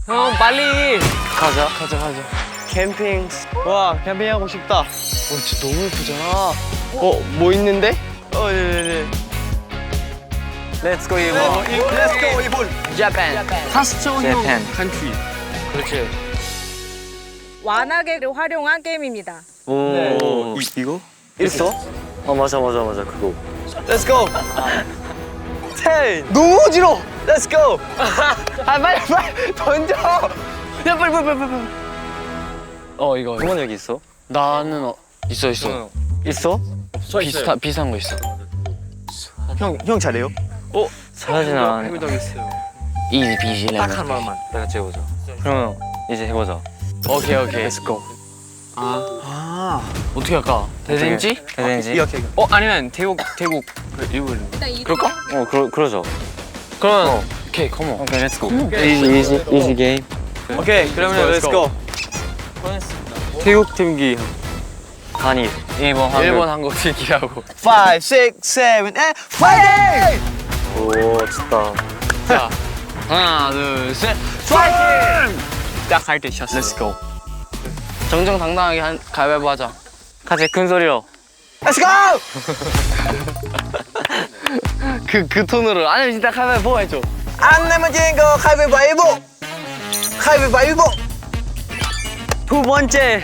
형 빨리. 가자. 캠핑. 와 캠핑하고 싶다. 진짜 너무 예쁘잖아. 뭐 있는데? 네네네. Let's go 일본. Let's go 일본. Japan. 파스토형 Japan. 컨트리. 그렇지. 완화계를 활용한 게임입니다. 오. 이거? 있어? 맞아 그거. Let's go. 10. 너무 어지러워. Let's go. 빨리 던져. 야 빨리. 이거. 형은 여기 있어? 나는 있어. 있어? 비슷한 거 있어. 형 잘해요? 잘하진 않아. 이지 비지 레몬. 딱 한 번만 다 같이 해보자. 그럼 이제 해보자. 오케이. Let's go. 어떻게 할까? 대전지? 대전지? 이렇게. 아니면 태국 그 일본. 그럴까? 그러죠. 그럼 오케이 컴온. 오케이, let's go. Easy game. 오케이 그러면 Let's go. 태국 팀기 한이. 일본 한국 팀기하고. 5, 6, 7, 8, 파이팅! 오, 좋다. 자 하나 둘 셋. 파이팅! 딱 할 때 샷. Let's go. 정정당당하게 가위바위보 하자. 같이 큰 소리로. Let's go! 그 톤으로. 아니 진짜 가위바위보 해줘. 안 내면 지는 거 가위바위보! 가위바위보! 두 번째.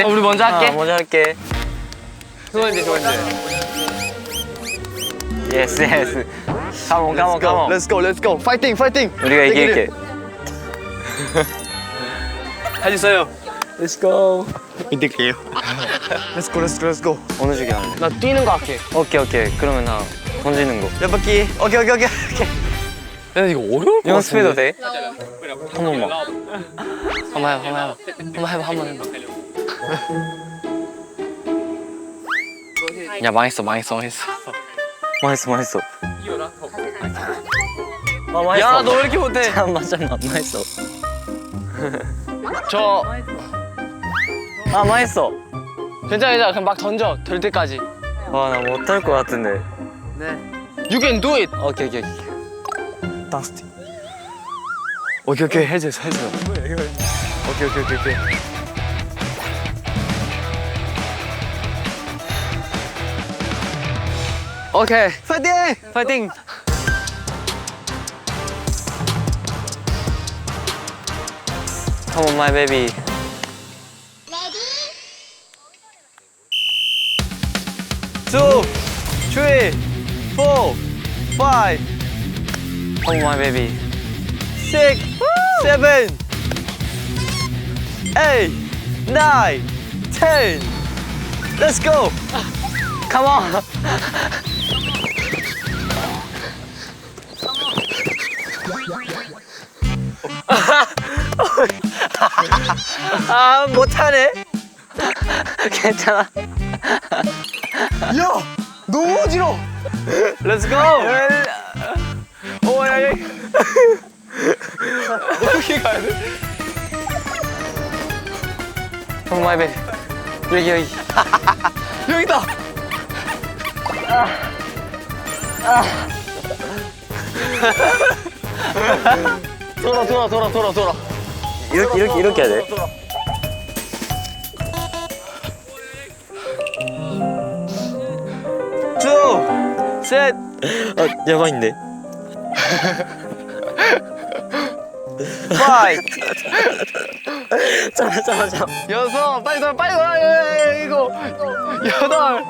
우리 먼저 할게. 먼저 할게. 두 번째. Yes. Come on. Let's go! 파이팅! 우리가 이길게. 할 수 있어요. Let's go! 믿을게요. Let's go! 어느 주기 할래? 나 뛰는 거 할게. 오케이. 그러면 나 던지는 거. 몇 바퀴? 오케이. 야 이거 어려울 것 연습해도 같은데. 돼? 한 번만. 한번 해봐. 야 망했어. 맛있어. 야 너 왜 이렇게 못해? 잠깐만, 맛있어. 저 맛있어. 괜찮아. 그냥 막 던져. 될 때까지. 와, 나 못할 것 같은데. You can do it. 오케이. 다스티. 오케이. 해줘. 오케이. 오케이. 파이팅! Come on, my baby. Two, three, four, five, Come on, my baby. 6, 7, 8, 9, 10. Let's go! Come on. 못하네. 괜찮아. 야, 너무 어지러워. Let's go. 야. 어떻게 가야 돼? Come on, my baby. 여기. 여기다. 돌아. 이렇게 해야 돼? Two, 셋. 야광인데. Five, 잠깐만. 여섯. 빨리 돌아. 이거. 여덟.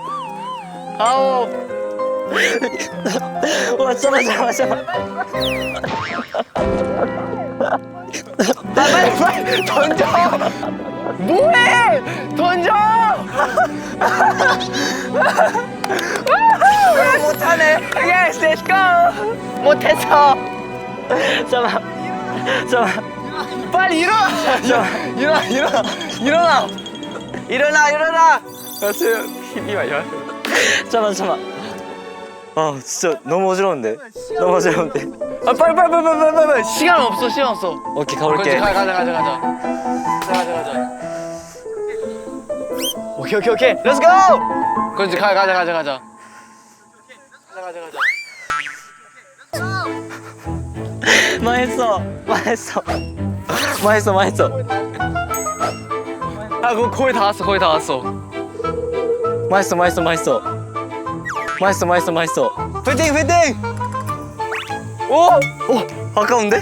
아홉. 와, 잠깐만. 빨리 던져. 뭐해? 던져. 못하네. Yes, let's go. 못했어. 잠깐만. 빨리 일어나. 일어나. 됐어요. 힘이 와요. 잠깐만. 아, 진짜 너무 어지러운데. 빨리. 시간 없어. 오케이, 가볼게. 가자. 오케이. Let's go! 그렇지, 가자. 망했어. 망했어. 아, 그거 거의 다 왔어. 맛있어. 화이팅! 오! 아까운데?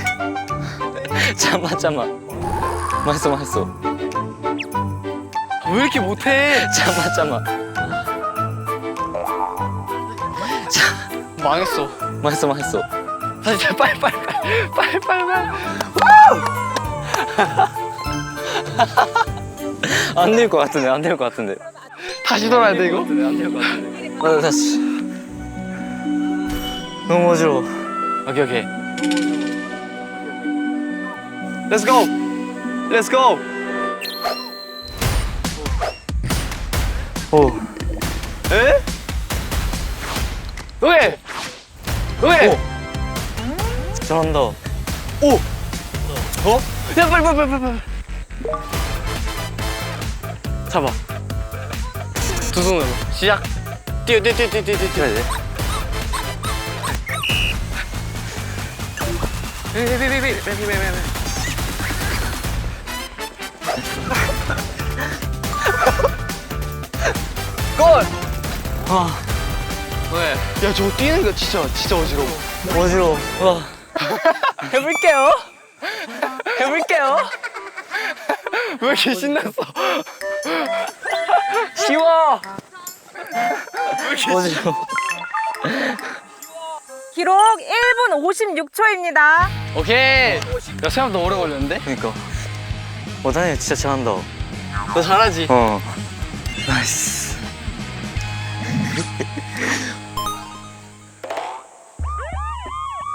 잠깐만. 맛있어. 왜 이렇게 못해? 잠깐만. 망했어. 맛있어. 다시 빨리. 안 될 것 같은데. 다시 돌아야 돼 이거? 다시. 너무 어지러워. 오케이. Let's go. 오. 에? 오케이. 잘한다. 어? 야 빨리. 잡아. 두 손으로 시작. 뛰어. 해야 돼. 골. 아, 왜? 야 저거 뛰는 거 진짜 어지러워. 어지러워. 와. 해볼게요. 왜 이렇게 신났어? 쉬워. 어지러워. 기록 1분 56초입니다. 오케이. 야 생각보다 오래 걸렸는데? 그니까. 다니엘 진짜 잘한다. 너 잘하지? 나이스.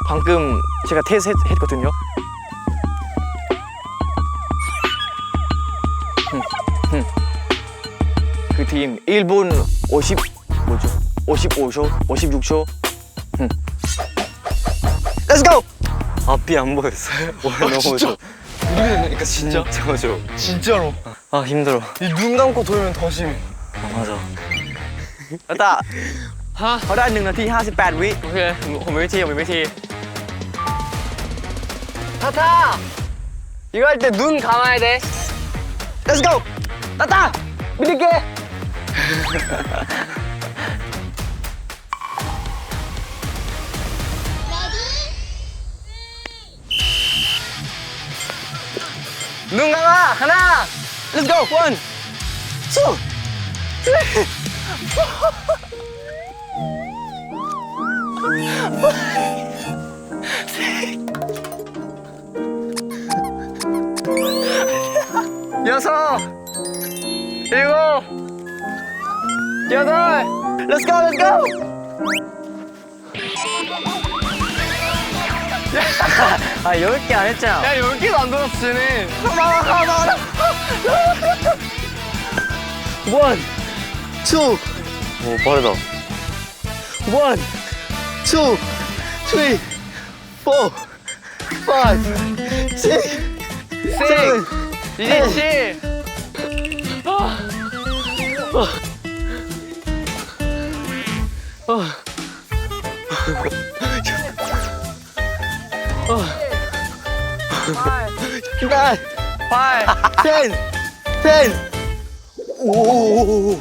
방금 제가 테스트 했거든요. 그 팀 1분 55초, 56초. Let's go. 앞이 안 보였어. 너무 어지러워. 우리가 되니까 진짜? 어지러워. 진짜로. 아, 힘들어. 이 눈 감고 돌면 더 심해. 맞아. 됐다. ฮะ เขาได้1 นาที 58 วิ โอเคผมมีวิธี타타 이거 할 때 눈 감아야 돼. Let's go. 따따. 믿을게. 눈 감아. 하나. Let's go. 1, 2, 3. 여섯. 일곱. 여덟. Let's go. 아, 10개 안 했잖아. 야 10개도 안 돌았어 쟤네. One, two, 오, 빠르다. 1, 2, 3, 4, 5, 6, 7. 이제 7. Nine, 8. 10. 오.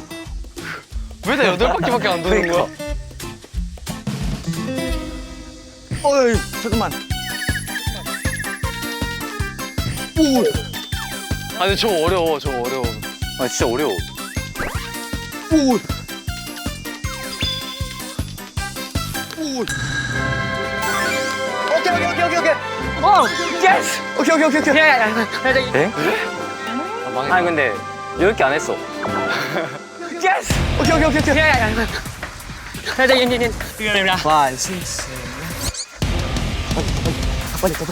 왜 다 8바퀴밖에 안 도는 거야? 어이, 잠깐만. 오. 아 근데 저거 어려워. 아, 진짜 어려워. 오. 오케이. 어! 예스! 오케이. 에? 아, 망했다. 아니, 근데 10개 안 했어. 예스! 오케이. Five, six, seven. 빨리 더.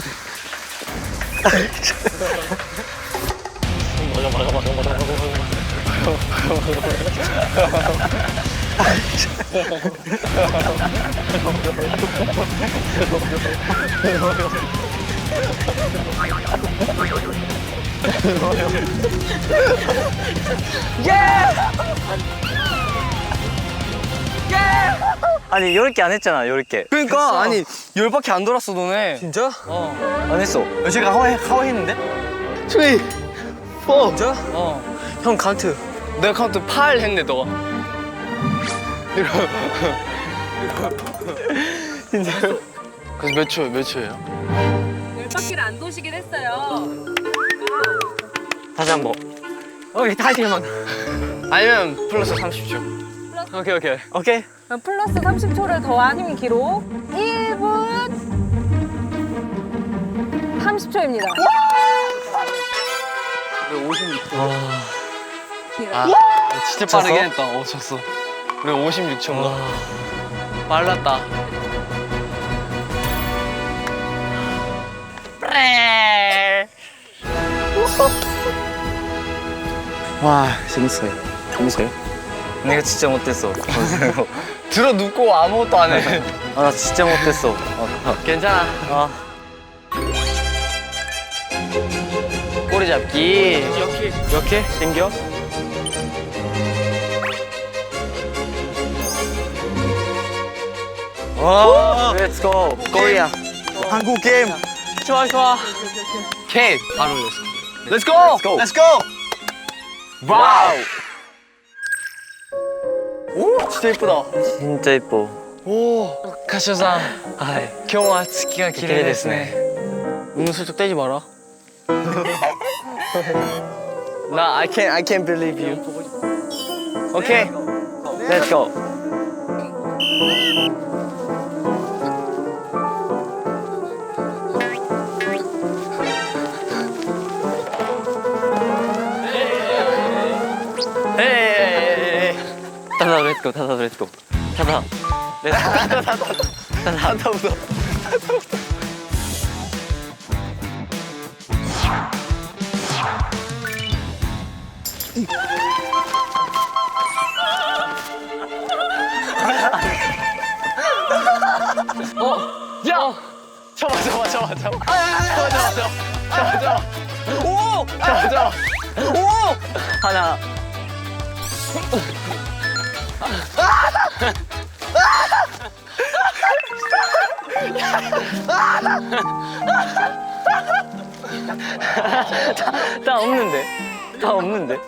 예! 아니 10개 안 했잖아 10개. 그러니까 아니 10바퀴 안 돌았어 너네. 진짜? 안 했어. 제가 하와 했는데? 3, 4. 진짜? 형 카운트. 내가 카운트 8 했는데 너가. 진짜요? 그래서 몇 초예요? 10바퀴를 안 도시긴 했어요. 다시 한번. 오케이 다시 한번. 아니면 플러스 30초. 오케이. 오케이. 그럼 플러스 30초를 더한 팀 기록 1분 30초입니다. 56초. 진짜 빠르게 했다. 졌어. 우리 56초인가? 빨랐다. 와 재밌어요. 내가 진짜 못했어. 들어 눕고 아무것도 안 해. 아 나 진짜 못했어. 괜찮아. 꼬리 잡기. 이렇게 당겨. 와. Let's go. 코리아. 한국 게임. 좋아. 오케이. 바로 올렸어. Let's go. Let's go. 와우. 오, 진짜 예쁘다. 진짜 예뻐. 오, 가쇼상. 하이. 今日は月が綺麗ですね. 슬쩍 떼지 마라. 나 I can't believe you. 오케이. Let's go. 헤이. 타다 Let's go. 타다 Let's go. 타다. 한타부터. 야! 잡아. 오! 잡아. 오! 하나. 다 없는데.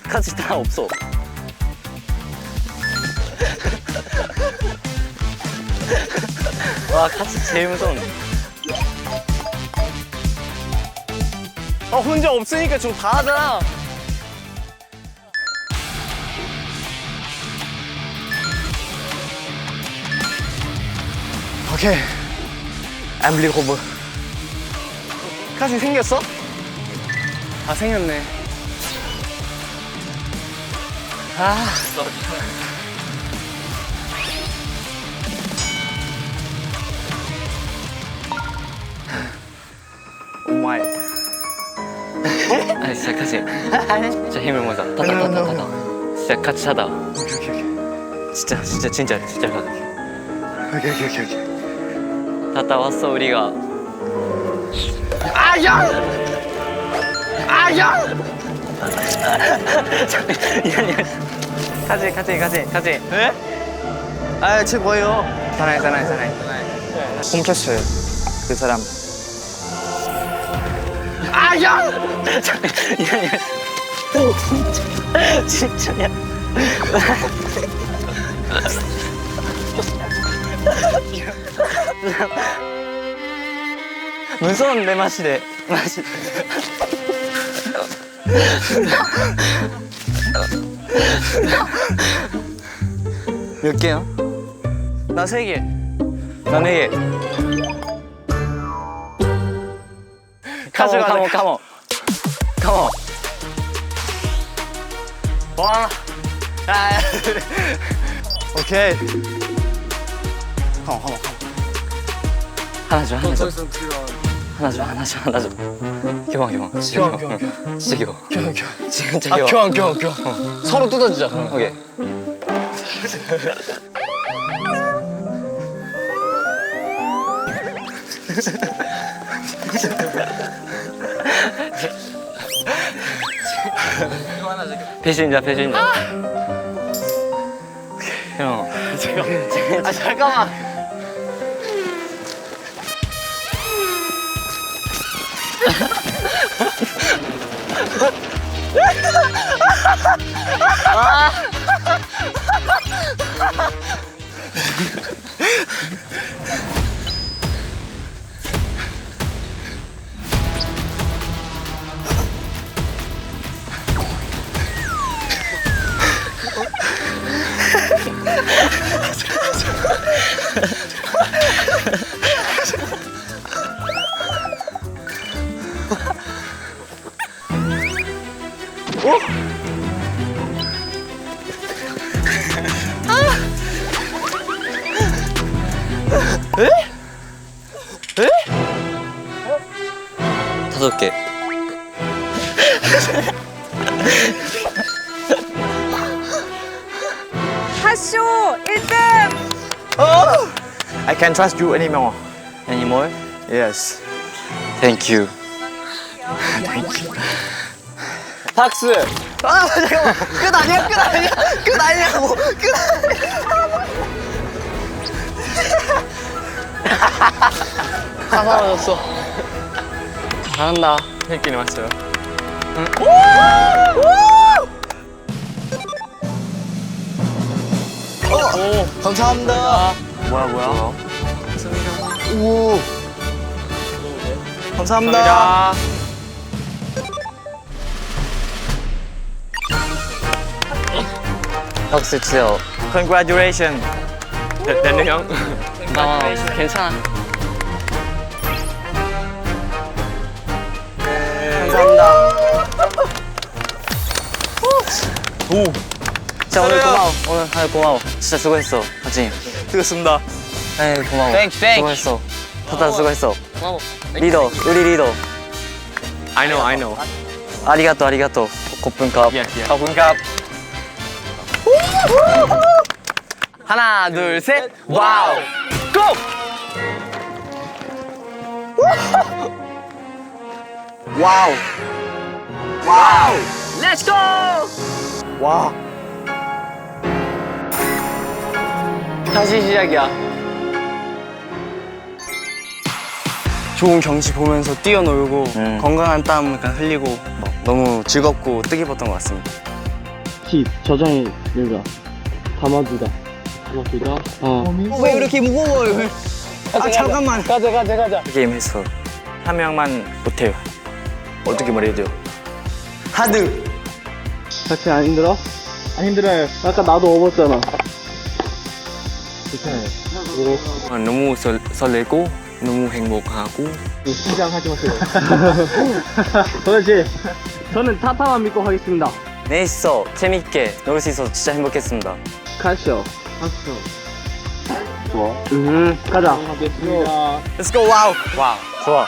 같이 다 없어. 와 같이 제일 무서운. 혼자 없으니까 좀 다 하잖아. 오케이. Unbelievable. 카시 생겼어? 아, 생겼네. 아. 오마이. 아니 진짜 같이. 진짜 힘을 모아서. 타다. 진짜 같이 하다. 진짜 하다. 오케이. 갔다 왔어 우리가. 같이. 네? 아, 제 뭐예요? 사나이. 훔쳤어요. 그 사람. 진짜야. 무서운 내 맛이래. 몇 개야? 나 3개. 나 4개. 가져가자. 카모. 와. 오케이. 하나 줘. 교환. 진짜 교환. 교환. 서로 뜯어주자. 오케이. 배신자 배신자. 형. 아 잠깐만. 다섯 개. 하쇼 1등. I can't trust you anymore. Anymore? Yes. Thank you. 박수. 아 잠깐만. 끝 아니야? 끝 아니야? 끝 아니냐고. 끝 다 사라졌어. 잘한다. 햇끼리 왔어요. 감사합니다. 뭐야? 오. 감사합니다. 박수 주세요. Congratulations. 됐네 형. 고마워. 괜찮아. 감사합니다. 진짜 오늘 고마워. 오늘 고마워. 진짜 수고했어. 박진이. 수고했습니다. 에이 고마워. Thanks. 수고했어. 다다 수고했어. 고마워. 리더, 우리 리더. I know. 아리가또 아리가또. 고픈값. 가분갑. 하나, 둘, 셋. 와우. 고! 와우. 와우. 렛츠 고! 와. 다시 시작이야. 좋은 경치 보면서 뛰어놀고 건강한 땀 흘리고 너무 즐겁고 뜻깊었던 것 같습니다. 저장해 여기가 담아두다 왜 이렇게 무거워요? 아 잠깐만 가자. 게임에서 한 명만 못해요. 어떻게 말해야 돼요? 하드 같이 안 힘들어? 안 힘들어요. 아까 나도 업었잖아. 괜찮아요. 너무 설레고 너무 행복하고 긴장하지 마세요. 도대체 저는 타타만 믿고 하겠습니다. 네 있어 재밌게 놀 수 있어서 진짜 행복했습니다. 가시죠. 좋아. 가자. Let's go. 와우. 좋아.